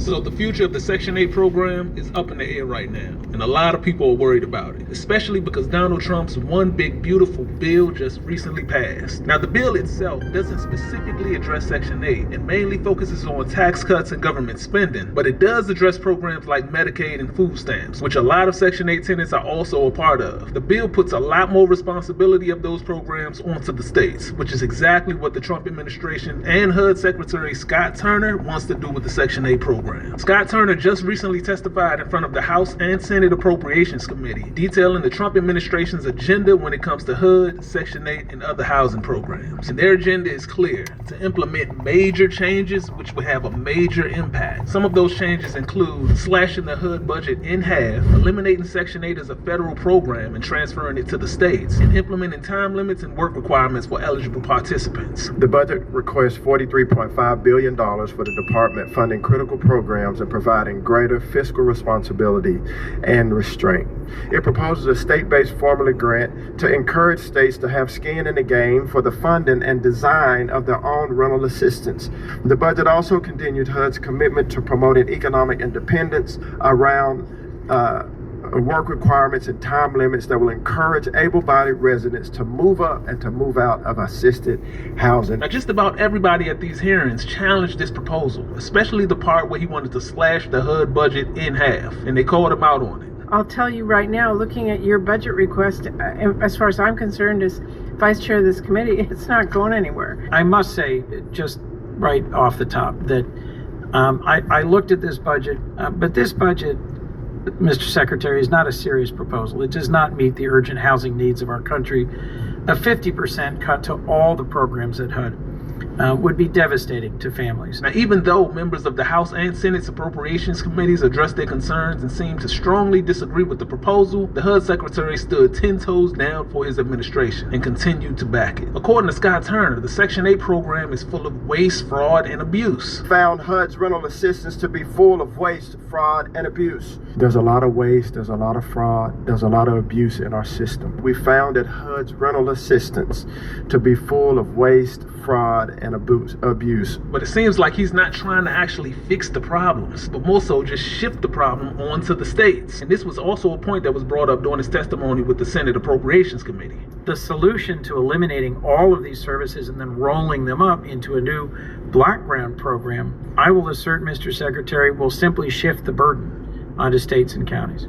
So the future of the Section 8 program is up in the air right now, and a lot of people are worried about it, especially because Donald Trump's one big beautiful bill just recently passed. Now the bill itself doesn't specifically address Section 8 and mainly focuses on tax cuts and government spending, but it does address programs like Medicaid and food stamps, which a lot of Section 8 tenants are also a part of. The bill puts a lot more responsibility of those programs onto the states, which is exactly what the Trump administration and HUD Secretary Scott Turner wants to do with the Section 8 program. Scott Turner just recently testified in front of the House and Senate Appropriations Committee, detailing the Trump administration's agenda when it comes to HUD, Section 8, and other housing programs. And their agenda is clear: to implement major changes which would have a major impact. Some of those changes include slashing the HUD budget in half, eliminating Section 8 as a federal program and transferring it to the states, and implementing time limits and work requirements for eligible participants. The budget requests $43.5 billion for the department funding critical programs and providing greater fiscal responsibility and restraint. It proposes a state-based formula grant to encourage states to have skin in the game for the funding and design of their own rental assistance. The budget also continued HUD's commitment to promoting economic independence around work requirements and time limits that will encourage able-bodied residents to move up and to move out of assisted housing. Now, just about everybody at these hearings challenged this proposal, especially the part where he wanted to slash the HUD budget in half, and they called him out on it. I'll tell you right now, looking at your budget request, as far as I'm concerned, as vice chair of this committee, it's not going anywhere. I must say, just right off the top, that I looked at this budget, but this budget, Mr. Secretary, is not a serious proposal. It does not meet the urgent housing needs of our country. A 50% cut to all the programs at HUD would be devastating to families. Now, even though members of the House and Senate's Appropriations Committees addressed their concerns and seemed to strongly disagree with the proposal, the HUD Secretary stood 10 toes down for his administration and continued to back it. According to Scott Turner, the Section 8 program is full of waste, fraud, and abuse. Found HUD's rental assistance to be full of waste, fraud, and abuse. There's a lot of waste, there's a lot of fraud, there's a lot of abuse in our system. We found that HUD's rental assistance to be full of waste, fraud, and abuse. But it seems like he's not trying to actually fix the problems, but more so just shift the problem onto the states. And this was also a point that was brought up during his testimony with the Senate Appropriations Committee. The solution to eliminating all of these services and then rolling them up into a new block grant program, I will assert, Mr. Secretary, will simply shift the burden onto states and counties.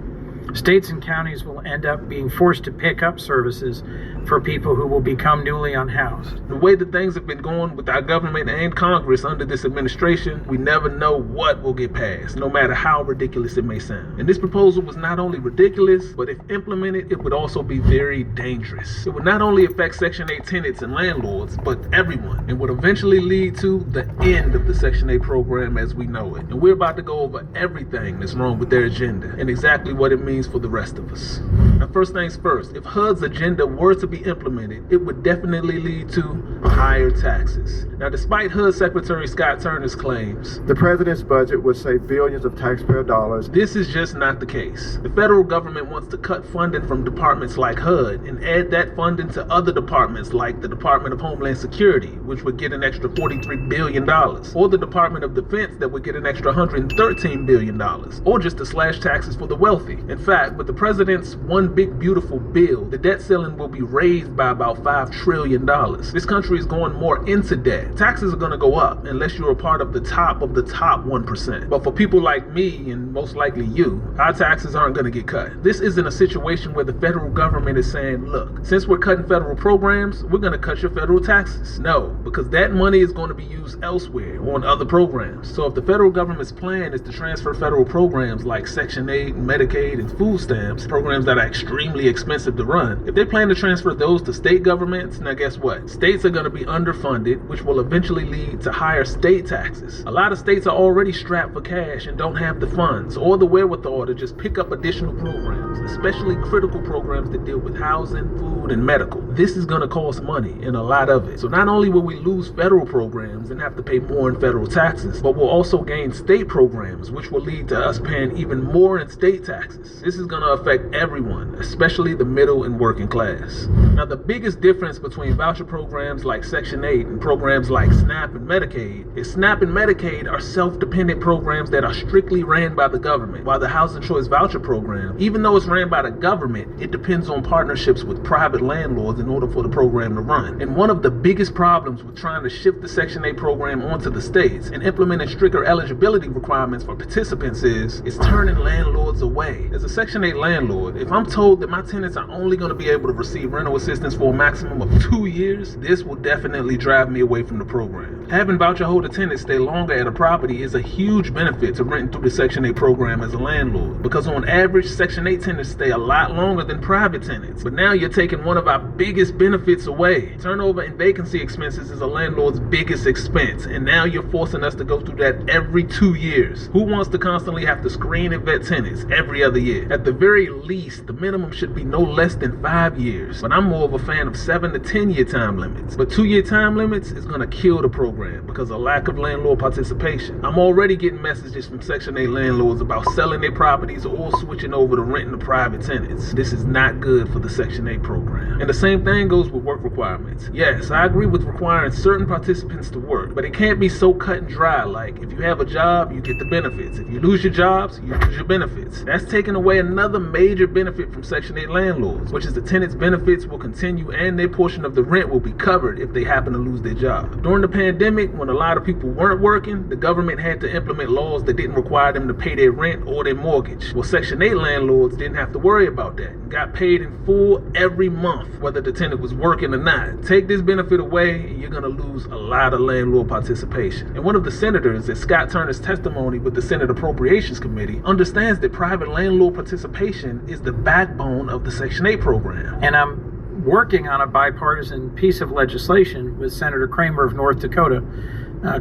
States and counties will end up being forced to pick up services for people who will become newly unhoused. The way that things have been going with our government and Congress under this administration, we never know what will get passed, no matter how ridiculous it may sound. And this proposal was not only ridiculous, but if implemented, it would also be very dangerous. It would not only affect Section 8 tenants and landlords, but everyone, and would eventually lead to the end of the Section 8 program as we know it. And we're about to go over everything that's wrong with their agenda and exactly what it means for the rest of us. Now, first things first, if HUD's agenda were to be implemented, it would definitely lead to higher taxes. Now, despite HUD Secretary Scott Turner's claims, the president's budget would save billions of taxpayer dollars. This is just not the case. The federal government wants to cut funding from departments like HUD and add that funding to other departments like the Department of Homeland Security, which would get an extra $43 billion, or the Department of Defense that would get an extra $113 billion, or just to slash taxes for the wealthy. In fact, with the president's one big beautiful bill, the debt ceiling will be raised by about $5 trillion. This country is going more into debt. Taxes are going to go up unless you're a part of the top 1%. But for people like me and most likely you, our taxes aren't going to get cut. This isn't a situation where the federal government is saying, look, since we're cutting federal programs, we're going to cut your federal taxes. No, because that money is going to be used elsewhere on other programs. So if the federal government's plan is to transfer federal programs like Section 8, Medicaid, and food stamps, programs that are extremely expensive to run, if they plan to transfer those to state governments, now guess what? States are going to be underfunded, which will eventually lead to higher state taxes. A lot of states are already strapped for cash and don't have the funds or the wherewithal to just pick up additional programs, especially critical programs that deal with housing, food, and medical. This is going to cost money, and a lot of it. So not only will we lose federal programs and have to pay more in federal taxes, but we'll also gain state programs, which will lead to us paying even more in state taxes. This is going to affect everyone, especially the middle and working class. Now, the biggest difference between voucher programs like Section 8 and programs like SNAP and Medicaid is SNAP and Medicaid are self-dependent programs that are strictly ran by the government, while the Housing Choice Voucher Program, even though it's ran by the government, it depends on partnerships with private landlords in order for the program to run. And one of the biggest problems with trying to shift the Section 8 program onto the states and implementing stricter eligibility requirements for participants is turning landlords away. As a Section 8 landlord, if I'm told that my tenants are only going to be able to receive rental assistance for a maximum of 2 years, this will definitely drive me away from the program. Having voucher holder tenants stay longer at a property is a huge benefit to renting through the Section 8 program as a landlord, because on average, Section 8 tenants stay a lot longer than private tenants. But now you're taking one of our biggest benefits away. Turnover and vacancy expenses is a landlord's biggest expense, and now you're forcing us to go through that every 2 years. Who wants to constantly have to screen and vet tenants every other year? At the very least, the minimum should be no less than 5 years, but I'm more of a fan of 7 to 10 year time limits. But 2 year time limits is going to kill the program because of lack of landlord participation. I'm already getting messages from Section 8 landlords about selling their properties or switching over to renting to private tenants. This is not good for the Section 8 program. And the same thing goes with work requirements. Yes, I agree with requiring certain participants to work, but it can't be so cut and dry, like if you have a job, you get the benefits. If you lose your jobs, you lose your benefits. That's taking away another major benefit from Section 8 landlords, which is the tenants' benefits will continue and their portion of the rent will be covered if they happen to lose their job. During the pandemic, when a lot of people weren't working, the government had to implement laws that didn't require them to pay their rent or their mortgage. Well, Section 8 landlords didn't have to worry about that and got paid in full every month, whether the tenant was working or not. Take this benefit away and you're going to lose a lot of landlord participation. And one of the senators at Scott Turner's testimony with the Senate Appropriations Committee understands that private landlord participation is the backbone of the Section 8 program. And I'm working on a bipartisan piece of legislation with Senator Kramer of North Dakota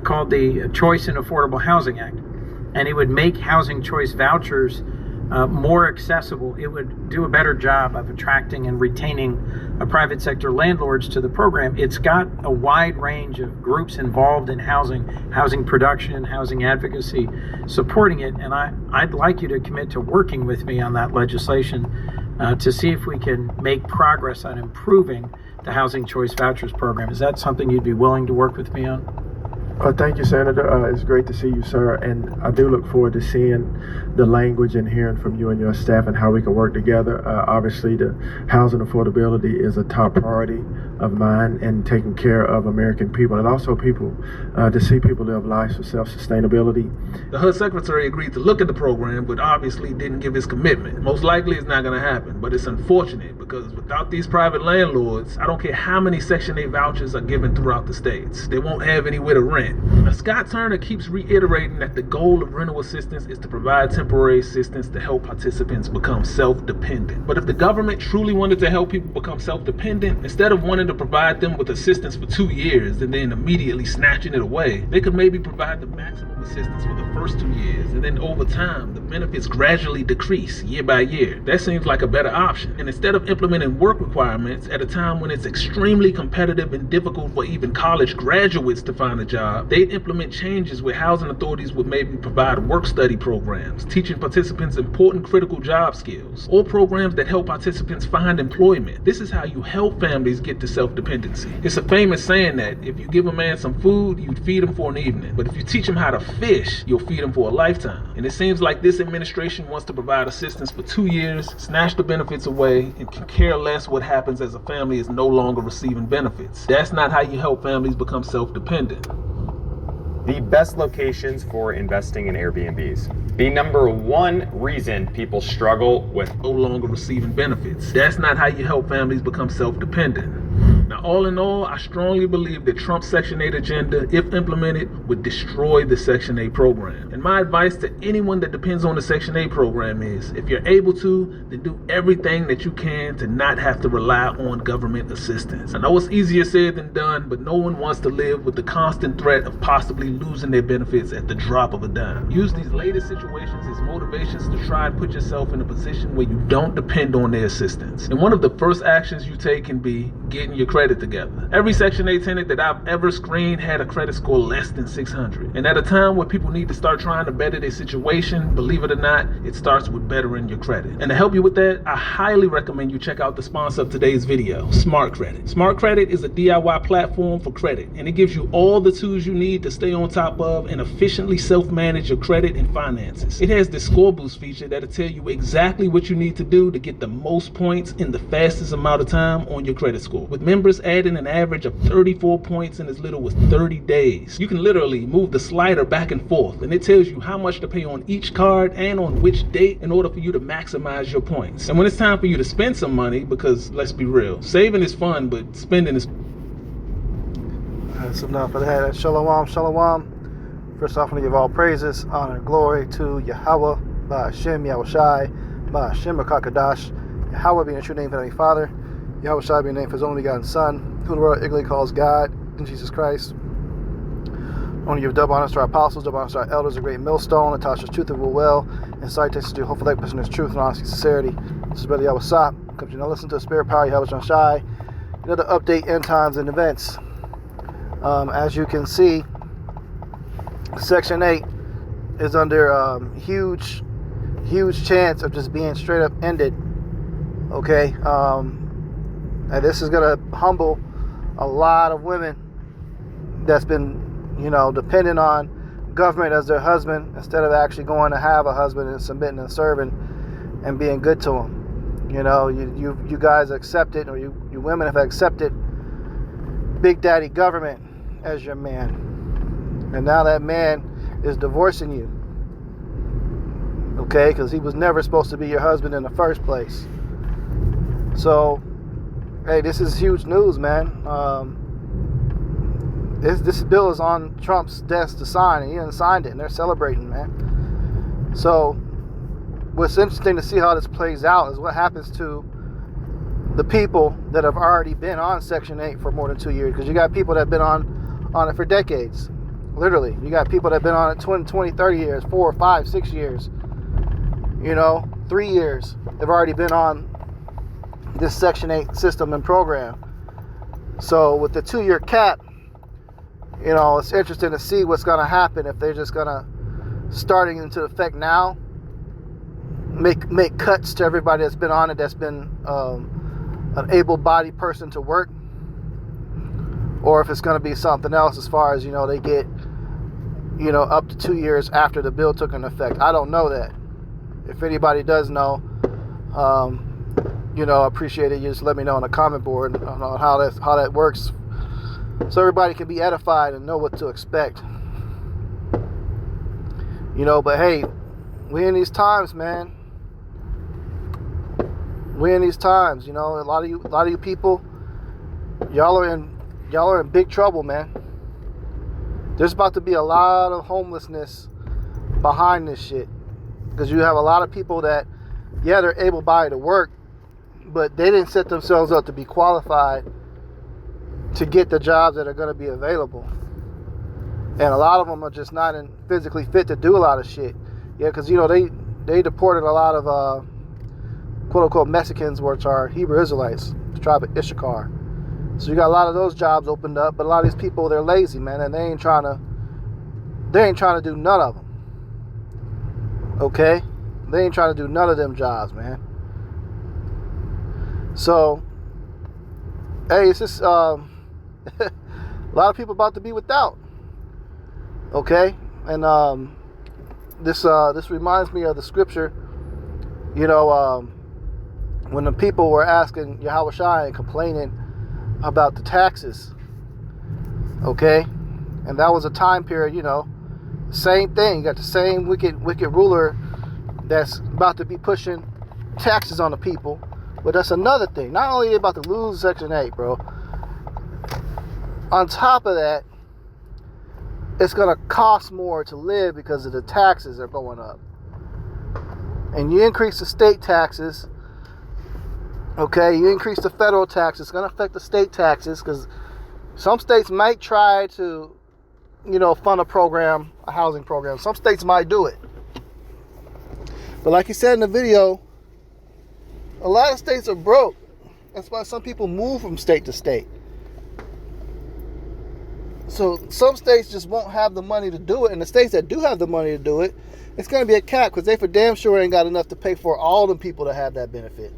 called the Choice in Affordable Housing Act. And it would make housing choice vouchers more accessible. It would do a better job of attracting and retaining private sector landlords to the program. It's got a wide range of groups involved in housing production, housing advocacy, supporting it. And I'd like you to commit to working with me on that legislation to see if we can make progress on improving the Housing Choice Vouchers program. Is that something you'd be willing to work with me on? Thank you, Senator. It's great to see you, sir. And I do look forward to seeing the language and hearing from you and your staff and how we can work together. Obviously, the housing affordability is a top priority of mine, and taking care of American people and also people to see people live lives of self-sustainability. The HUD secretary agreed to look at the program, but obviously didn't give his commitment. Most likely it's not going to happen, but it's unfortunate because without these private landlords, I don't care how many Section 8 vouchers are given throughout the states, they won't have anywhere to rent. Now, Scott Turner keeps reiterating that the goal of rental assistance is to provide temporary assistance to help participants become self-dependent. But if the government truly wanted to help people become self-dependent, instead of wanting to provide them with assistance for 2 years and then immediately snatching it away, they could maybe provide the maximum assistance for the first 2 years, and then over time, the benefits gradually decrease year by year. That seems like a better option. And instead of implementing work requirements at a time when it's extremely competitive and difficult for even college graduates to find a job, they'd implement changes where housing authorities would maybe provide work-study programs, teaching participants important critical job skills, or programs that help participants find employment. This is how you help families get to self-dependency. It's a famous saying that if you give a man some food, you'd feed him for an evening. But if you teach him how to fish, you'll feed him for a lifetime. And it seems like this administration wants to provide assistance for 2 years, snatch the benefits away, and can care less what happens as a family is no longer receiving benefits. That's not how you help families become self-dependent. The best locations for investing in Airbnbs. The number one reason people struggle with no longer receiving benefits. That's not how you help families become self-dependent. Now, all in all, I strongly believe that Trump's Section 8 agenda, if implemented, would destroy the Section 8 program. And my advice to anyone that depends on the Section 8 program is, if you're able to, then do everything that you can to not have to rely on government assistance. I know it's easier said than done, but no one wants to live with the constant threat of possibly losing their benefits at the drop of a dime. Use these latest situations as motivations to try and put yourself in a position where you don't depend on their assistance. And one of the first actions you take can be give getting your credit together. Every Section 8 tenant that I've ever screened had a credit score less than 600. And at a time where people need to start trying to better their situation, believe it or not, it starts with bettering your credit. And to help you with that, I highly recommend you check out the sponsor of today's video, Smart Credit. Smart Credit is a DIY platform for credit, and it gives you all the tools you need to stay on top of and efficiently self-manage your credit and finances. It has this score boost feature that'll tell you exactly what you need to do to get the most points in the fastest amount of time on your credit score, with members adding an average of 34 points in as little as 30 days. You can literally move the slider back and forth, and it tells you how much to pay on each card and on which date in order for you to maximize your points. And when it's time for you to spend some money, because let's be real, saving is fun, but spending is... That's enough of that. Shalom, shalom. First off, I want to give all praises, honor, and glory to Yahweh, Ba'ashem, Yahushai, Ba'ashem, Rakakadash. Yahweh being a true name for Heavenly Father, Yahushai being a name for His only begotten Son, who the world ignorantly calls God, in Jesus Christ. I want to give double honors to our apostles, double honors to our elders, a great millstone, Natasha's truth and will well, and citations to hopefully that person's truth and honesty and sincerity. This is Brother Yahweh Sop. Come to listen to the Spirit Power, Yahweh Shai. Another update, end times, and events. As you can see, Section 8 is under huge chance of just being straight up ended. Okay, and this is gonna humble a lot of women that's been, depending on government as their husband instead of actually going to have a husband and submitting and serving and being good to him. You guys accepted, or you women have accepted Big Daddy government as your man, and now that man is divorcing you, okay, because he was never supposed to be your husband in the first place. So hey, this is huge news, man. This bill is on Trump's desk to sign, and he hasn't signed it, and they're celebrating, man. So what's interesting to see how this plays out is what happens to the people that have already been on Section 8 for more than 2 years, because you got people that have been on it for decades. Literally, you got people that have been on it 20, 30 years, 4, 5, 6 years, 3 years. They've already been on this Section 8 system and program. So with the 2-year cap, it's interesting to see what's going to happen if they're just going to, starting into effect now, make cuts to everybody that's been on it, that's been an able-bodied person to work, or if it's going to be something else as far as, they get, up to 2 years after the bill took into effect. I don't know that. If anybody does know, I appreciate it. You just let me know on the comment board on how that works, so everybody can be edified and know what to expect. But hey, we in these times, man. We in these times. A lot of you people, y'all are in big trouble, man. There's about to be a lot of homelessness behind this shit, because you have a lot of people that, yeah, they're able-bodied to work, but they didn't set themselves up to be qualified to get the jobs that are going to be available. And a lot of them are just not physically fit to do a lot of shit. Yeah, because, they deported a lot of quote-unquote Mexicans, which are Hebrew Israelites, the tribe of Issachar. So you got a lot of those jobs opened up, but a lot of these people, they're lazy, man, and they ain't trying to do none of them. Okay? They ain't trying to do none of them jobs, man. So, hey, it's just a lot of people about to be without. Okay? And this reminds me of the scripture, when the people were asking Yahweh Shai and complaining about the taxes. Okay? And that was a time period, same thing. You got the same wicked ruler that's about to be pushing taxes on the people. But that's another thing. Not only are they about to lose Section 8, bro. On top of that, it's going to cost more to live because of the taxes are going up. And you increase the state taxes, okay? You increase the federal taxes. It's going to affect the state taxes, because some states might try to, fund a housing program. Some states might do it. But like you said in the video, a lot of states are broke. That's why some people move from state to state. So some states just won't have the money to do it, and the states that do have the money to do it, it's going to be a cap because they for damn sure ain't got enough to pay for all the people that have that benefit.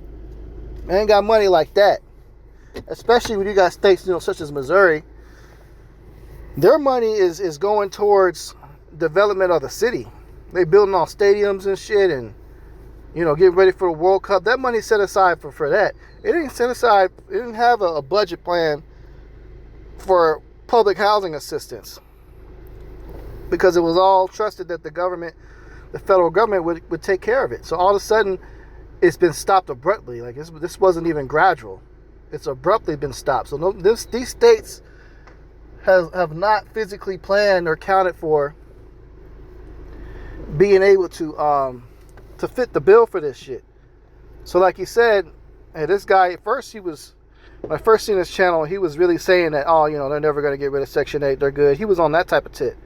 They ain't got money like that, especially when you got states, such as Missouri. Their money is going towards development of the city. They building all stadiums and shit, and getting ready for the World Cup. That money set aside for that. It didn't set aside. It didn't have a budget plan for public housing assistance because it was all trusted that the federal government would take care of it. So all of a sudden, it's been stopped abruptly. Like this wasn't even gradual. It's abruptly been stopped. So these states have not physically planned or counted for being able to fit the bill for this shit. So like you said, hey, this guy at first when I first seen his channel, he was really saying that, they're never going to get rid of Section 8. They're good. He was on that type of tip.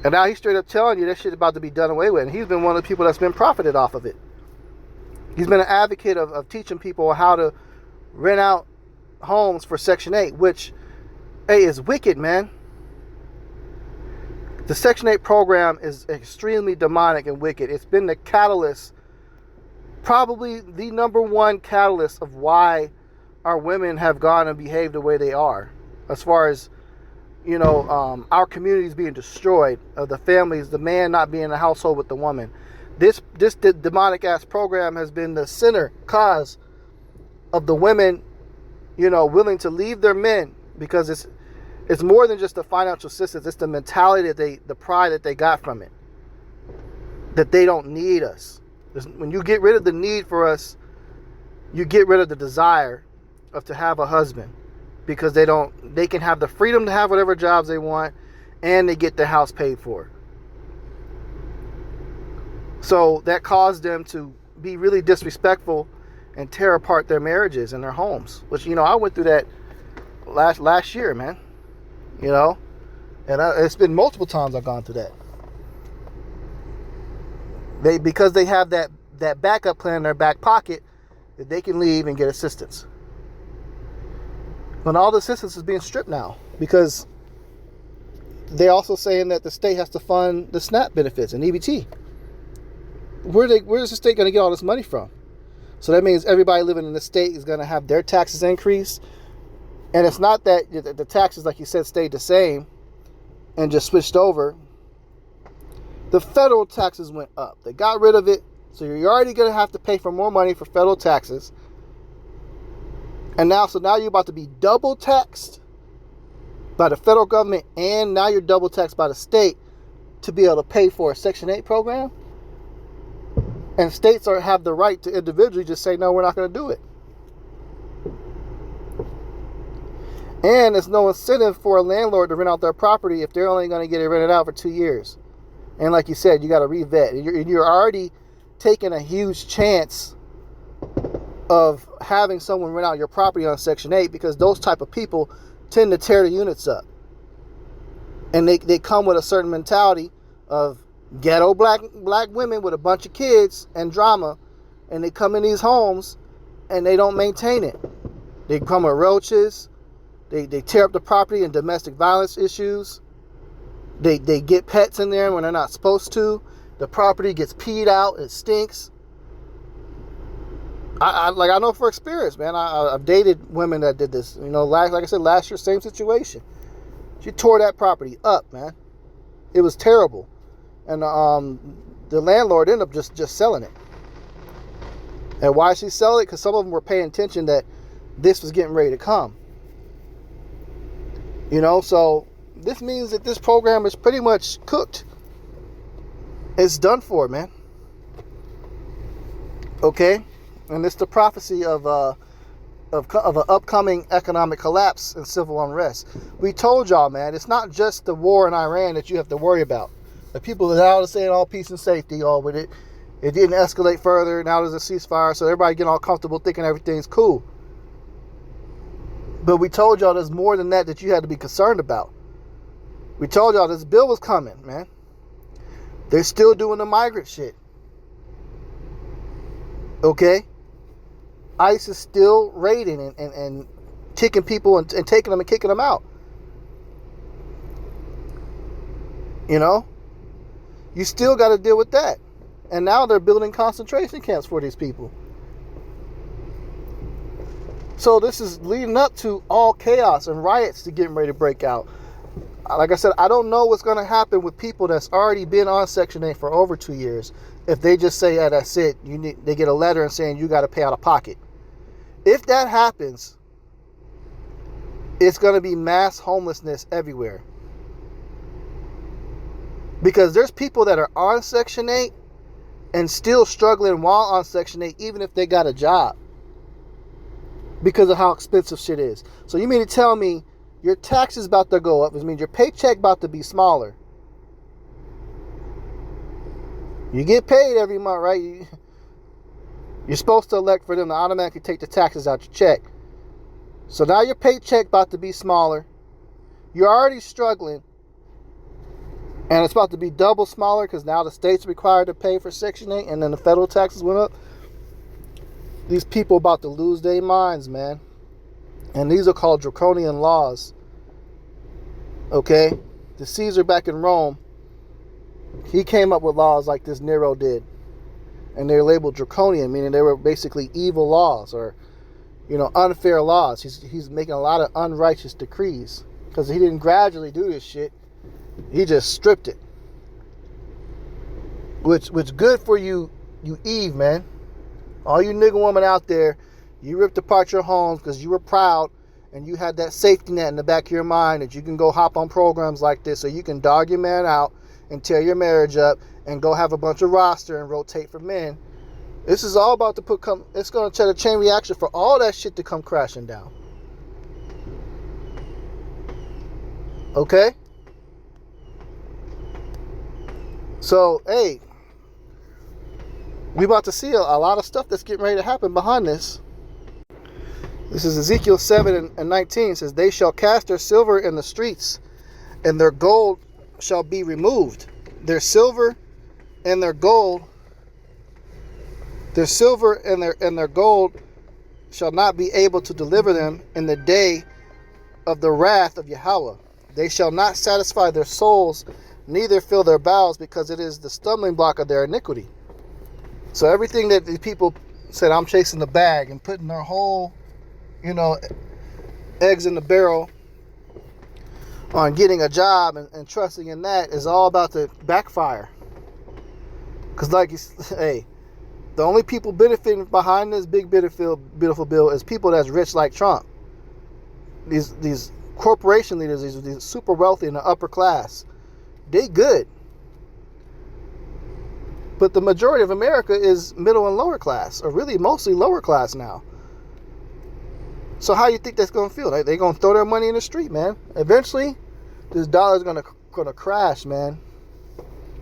And now he's straight up telling you that shit's about to be done away with. And he's been one of the people that's been profited off of it. He's been an advocate of teaching people how to rent out homes for Section 8, which, hey, is wicked, man. The Section 8 program is extremely demonic and wicked. It's been the catalyst, probably the number one catalyst of why our women have gone and behaved the way they are. As far as, our communities being destroyed, the families, the man not being in the household with the woman. This demonic ass program has been the center cause of the women, willing to leave their men because it's more than just the financial assistance. It's the mentality the pride that they got from it. That they don't need us. When you get rid of the need for us, you get rid of the desire to have a husband, because they can have the freedom to have whatever jobs they want, and they get their house paid for. So that caused them to be really disrespectful and tear apart their marriages and their homes, which I went through that last year, man. And it's been multiple times I've gone through that. Because they have that backup plan in their back pocket, that they can leave and get assistance. When all the assistance is being stripped now, because they're also saying that the state has to fund the SNAP benefits and EBT. Where's the state going to get all this money from? So that means everybody living in the state is going to have their taxes increased. And it's not that the taxes, like you said, stayed the same and just switched over. The federal taxes went up. They got rid of it. So you're already going to have to pay for more money for federal taxes. And now you're about to be double taxed by the federal government, and now you're double taxed by the state to be able to pay for a Section 8 program. And states have the right to individually just say, no, we're not going to do it. And there's no incentive for a landlord to rent out their property if they're only going to get it rented out for 2 years. And like you said, you got to re-vet. And you're already taking a huge chance of having someone rent out your property on Section 8, because those type of people tend to tear the units up. And they come with a certain mentality of ghetto black women with a bunch of kids and drama, and they come in these homes and they don't maintain it. They come with roaches. They tear up the property and domestic violence issues. They get pets in there when they're not supposed to. The property gets peed out. It stinks. I know for experience, man. I've dated women that did this. Like I said, last year, same situation. She tore that property up, man. It was terrible. And the landlord ended up just selling it. And why she sell it? Because some of them were paying attention that this was getting ready to come. So this means that this program is pretty much cooked. It's done for, man. Okay? And it's the prophecy of an upcoming economic collapse and civil unrest. We told y'all, man, it's not just the war in Iran that you have to worry about. The people that are saying all peace and safety, all with it. It didn't escalate further. Now there's a ceasefire, so everybody getting all comfortable thinking everything's cool. But we told y'all there's more than that you had to be concerned about. We told y'all this bill was coming, man. They're still doing the migrant shit. Okay? ICE is still raiding and kicking people and taking them and kicking them out. You know? You still got to deal with that. And now they're building concentration camps for these people. So this is leading up to all chaos and riots to getting ready to break out. Like I said, I don't know what's going to happen with people that's already been on Section 8 for over 2 years. If they just say, yeah, that's it, they get a letter and saying you got to pay out of pocket. If that happens, it's going to be mass homelessness everywhere. Because there's people that are on Section 8 and still struggling while on Section 8, even if they got a job. Because of how expensive shit is. So you mean to tell me your taxes about to go up, which means your paycheck about to be smaller. You get paid every month, right? You're supposed to elect for them to automatically take the taxes out your check. So now your paycheck about to be smaller. You're already struggling. And it's about to be double smaller because now the state's required to pay for Section 8 and then the federal taxes went up. These people about to lose their minds, man. And these are called draconian laws. Okay? The Caesar back in Rome, he came up with laws like this Nero did. And they're labeled draconian, meaning they were basically evil laws or, unfair laws. He's making a lot of unrighteous decrees because he didn't gradually do this shit. He just stripped it. Which good for you Eve, man. All you nigga women out there, you ripped apart your homes because you were proud and you had that safety net in the back of your mind that you can go hop on programs like this so you can dog your man out and tear your marriage up and go have a bunch of roster and rotate for men. This is all about to it's going to set a chain reaction for all that shit to come crashing down. Okay? So, hey, we about to see a lot of stuff that's getting ready to happen behind this. This is Ezekiel 7 and 19. It says, they shall cast their silver in the streets, and their gold shall be removed. Their silver and their gold, their gold shall not be able to deliver them in the day of the wrath of Yahweh. They shall not satisfy their souls, neither fill their bowels, because it is the stumbling block of their iniquity. So everything that the people said, I'm chasing the bag and putting their whole, eggs in the barrel on getting a job and trusting in that is all about to backfire. Because the only people benefiting behind this big beautiful bill is people that's rich like Trump. These corporation leaders, these super wealthy in the upper class, they good. But the majority of America is middle and lower class, or really mostly lower class now. So how you think that's going to feel? They're going to throw their money in the street, man. Eventually, this dollar's going to crash, man.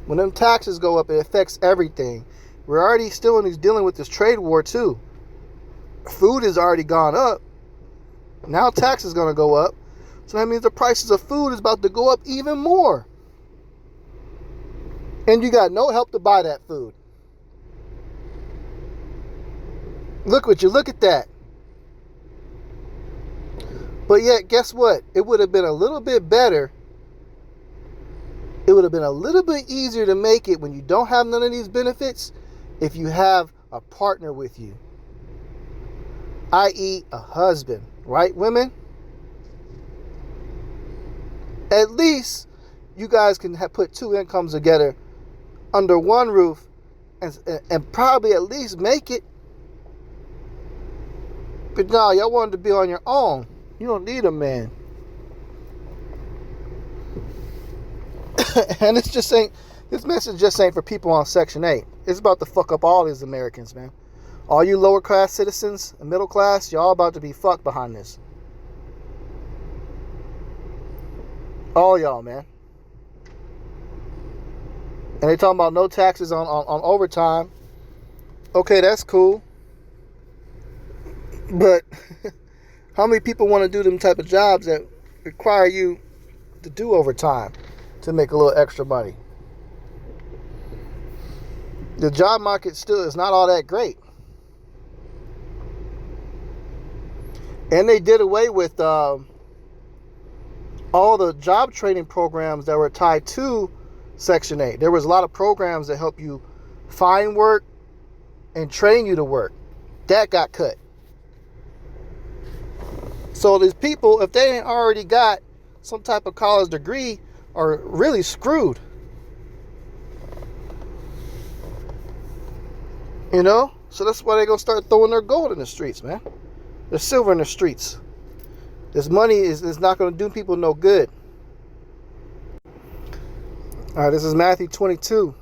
When them taxes go up, it affects everything. We're already still dealing with this trade war, too. Food has already gone up. Now tax is going to go up. So that means the prices of food is about to go up even more. And you got no help to buy that food. Look at that. But yet, guess what? It would have been a little bit better. It would have been a little bit easier to make it when you don't have none of these benefits if you have a partner with you. I.e. a husband. Right, women? At least you guys can put two incomes together under one roof and probably at least make it. But no, y'all wanted to be on your own. You don't need a man. And this message just ain't for people on Section 8. It's about to fuck up all these Americans, man. All you lower class citizens and middle class, y'all about to be fucked behind this. All y'all, man. And they talking about no taxes on overtime. Okay, that's cool. But how many people want to do them type of jobs that require you to do overtime to make a little extra money? The job market still is not all that great. And they did away with all the job training programs that were tied to Section 8. There was a lot of programs that help you find work and train you to work. That got cut. So these people, if they ain't already got some type of college degree, are really screwed. You know? So that's why they're going to start throwing their gold in the streets, man. Their silver in the streets. This money is not going to do people no good. All right, this is Matthew 22.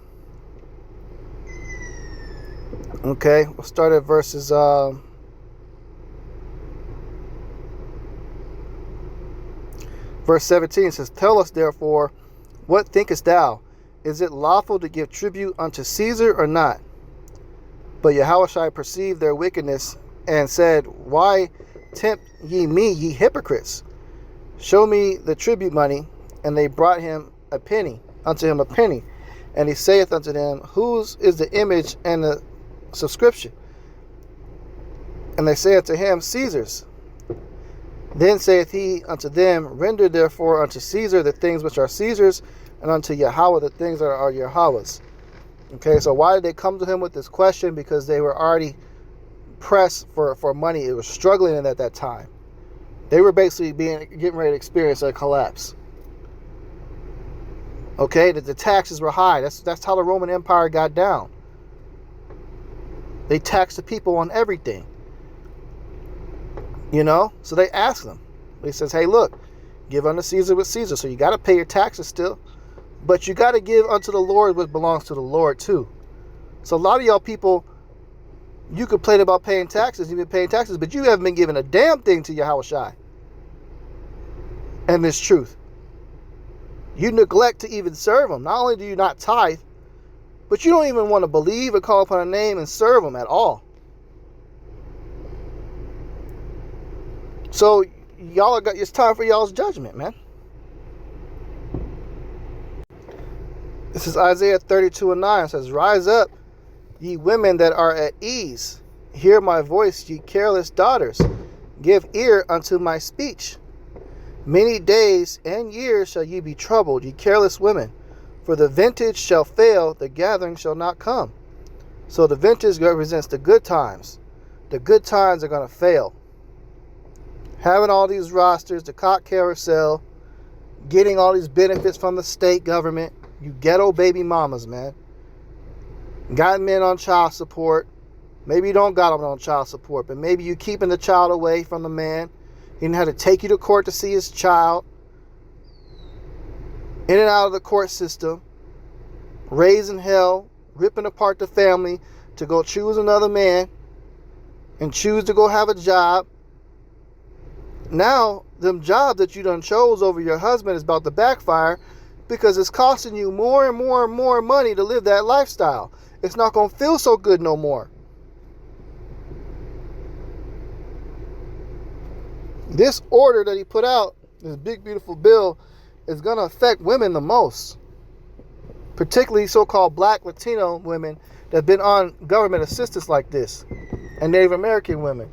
Okay, we'll start at verses... Verse 17 says, "Tell us therefore, what thinkest thou? Is it lawful to give tribute unto Caesar or not?" But Yahushua perceived their wickedness and said, "Why tempt ye me, ye hypocrites? Show me the tribute money." And they brought him unto him a penny. And he saith unto them, "Whose is the image and the subscription?" And they say unto him, "Caesar's." Then saith he unto them, "Render therefore unto Caesar the things which are Caesar's, and unto Yahweh the things that are Yahweh's." Okay, so why did they come to him with this question? Because they were already pressed for money. It was struggling at that time. They were basically getting ready to experience a collapse. Okay, the taxes were high. That's how the Roman Empire got down. They taxed the people on everything. You know, so they ask them. He says, "Hey, look, give unto Caesar what Caesar." So you got to pay your taxes still, but you got to give unto the Lord what belongs to the Lord too. So a lot of y'all people, you complain about paying taxes, you've been paying taxes, but you haven't been giving a damn thing to Yahushua and this truth. You neglect to even serve him. Not only do you not tithe, but you don't even want to believe or call upon a name and serve him at all. So y'all got, it's time for y'all's judgment, man. This is Isaiah 32:9. It says, "Rise up, ye women that are at ease. Hear my voice, ye careless daughters. Give ear unto my speech. Many days and years shall ye be troubled, ye careless women. For the vintage shall fail, the gathering shall not come." So the vintage represents the good times. The good times are going to fail. Having all these rosters, the cock carousel, getting all these benefits from the state government, you ghetto baby mamas, man. Got men on child support. Maybe you don't got them on child support, but maybe you keeping the child away from the man. He didn't have to take you to court to see his child. In and out of the court system. Raising hell, ripping apart the family to go choose another man and choose to go have a job. Now, them jobs that you done chose over your husband is about to backfire because it's costing you more and more and more money to live that lifestyle. It's not going to feel so good no more. This order that he put out, this big, beautiful bill, is going to affect women the most. Particularly so-called black Latino women that have been on government assistance like this. And Native American women.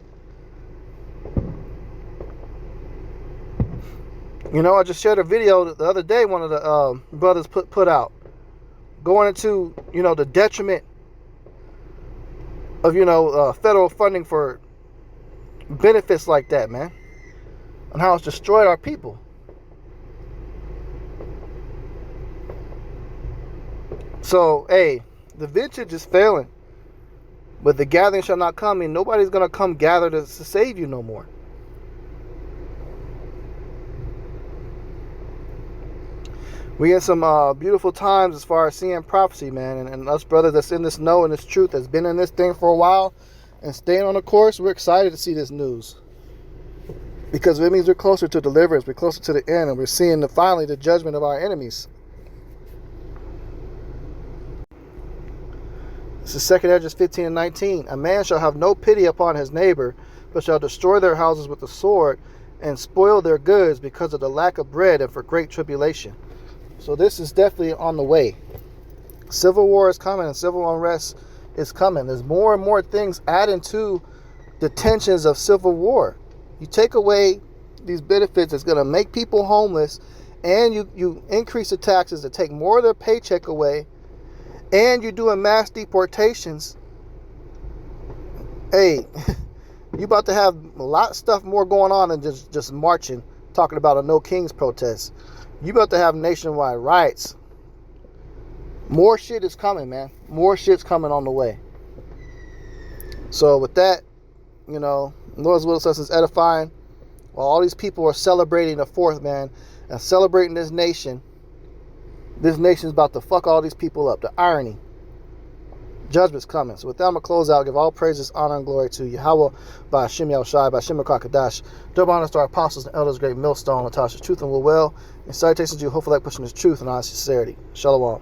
You know, I just shared a video the other day, one of the brothers put out, going into, you know, the detriment of, you know, federal funding for benefits like that, man, and how it's destroyed our people. So, hey, the vintage is failing, but the gathering shall not come, and nobody's going to come gather to save you no more. We in some beautiful times as far as seeing prophecy, man. And us brothers that's in this know and this truth, that's been in this thing for a while and staying on the course, we're excited to see this news. Because it means we're closer to deliverance, we're closer to the end, and we're seeing finally the judgment of our enemies. This is 2 Esdras 15:19. "A man shall have no pity upon his neighbor, but shall destroy their houses with the sword, and spoil their goods because of the lack of bread and for great tribulation." So this is definitely on the way. Civil war is coming and civil unrest is coming. There's more and more things adding to the tensions of civil war. You take away these benefits that's going to make people homeless, and you increase the taxes to take more of their paycheck away, and you're doing mass deportations. Hey, you about to have a lot of stuff more going on than just marching, talking about a No Kings protest. You about to have nationwide riots. More shit is coming, man. More shit's coming on the way. So with that, you know, Lord's will says is edifying. While all these people are celebrating the 4th, man, and celebrating this nation's about to fuck all these people up. The irony. Judgment's coming. So with that, I'm going to close out. Give all praises, honor, and glory to Yahweh, by Hashem Yahushai, by Hashem Kakadash. Double honors to our apostles and elders, great millstone, Natasha's truth and will. And salutations to you, hopefully like pushing this truth and honest sincerity. Shalom.